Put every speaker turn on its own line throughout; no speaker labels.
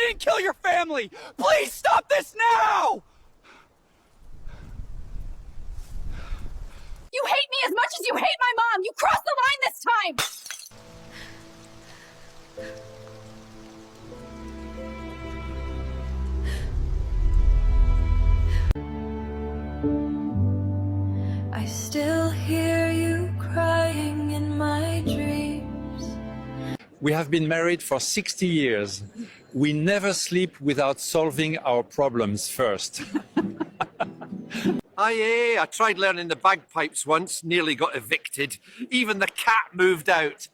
didn't kill your family! Please stop this now!
You hate me as much as you hate my mom! You crossed the line this time!
I still hear you crying in my dreams.
We have been married for 60 years. We never sleep without solving our problems first.
Aye, I tried learning the bagpipes once, nearly got evicted. Even the cat moved out.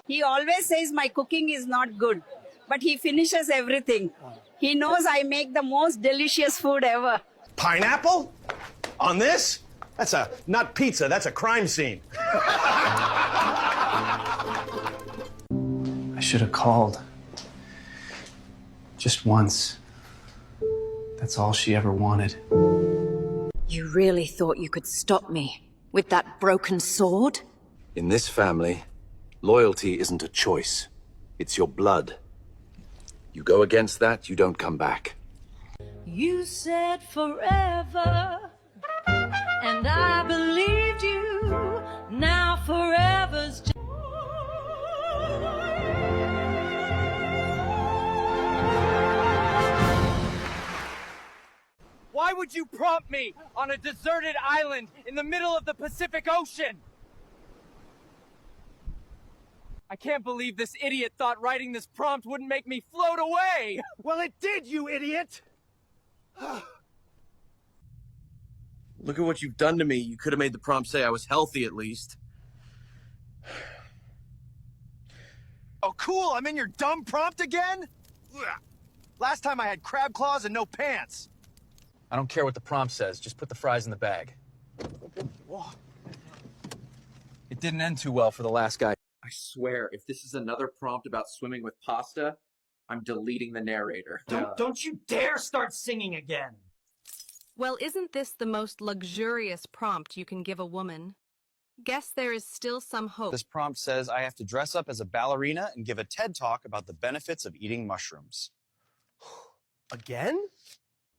He always says my cooking is not good, but he finishes everything. He knows I make the most delicious food ever.
Pineapple? On this? That's a not pizza, that's a crime scene.
I should have called. Just once. That's all she ever wanted.
You really thought you could stop me with that broken sword?
In this family, loyalty isn't a choice. It's your blood. You go against that, you don't come back.
You said forever, and I believed you. Now forever's just...
Why would you prompt me on a deserted island in the middle of the Pacific Ocean? I can't believe this idiot thought writing this prompt wouldn't make me float away!
Well, it did, you idiot!
Look at what you've done to me. You could have made the prompt say I was healthy at least.
Oh, cool, I'm in your dumb prompt again? Last time I had crab claws and no pants.
I don't care what the prompt says, just put the fries in the bag. It didn't end too well for the last guy.
I swear, if this is another prompt about swimming with pasta, I'm deleting the narrator.
Don't you dare start singing again!
Well, isn't this the most luxurious prompt you can give a woman? Guess there is still some hope.
This prompt says I have to dress up as a ballerina and give a TED Talk about the benefits of eating mushrooms.
Again?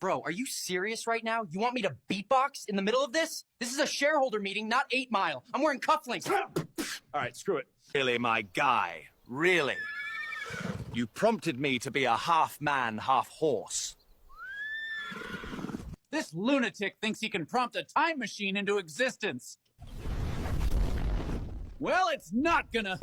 Bro, are you serious right now? You want me to beatbox in the middle of this? This is a shareholder meeting, not 8 Mile. I'm wearing cufflinks.
All right, screw it. Really, my guy. Really. You prompted me to be a half man, half horse.
This lunatic thinks he can prompt a time machine into existence. Well, it's not gonna.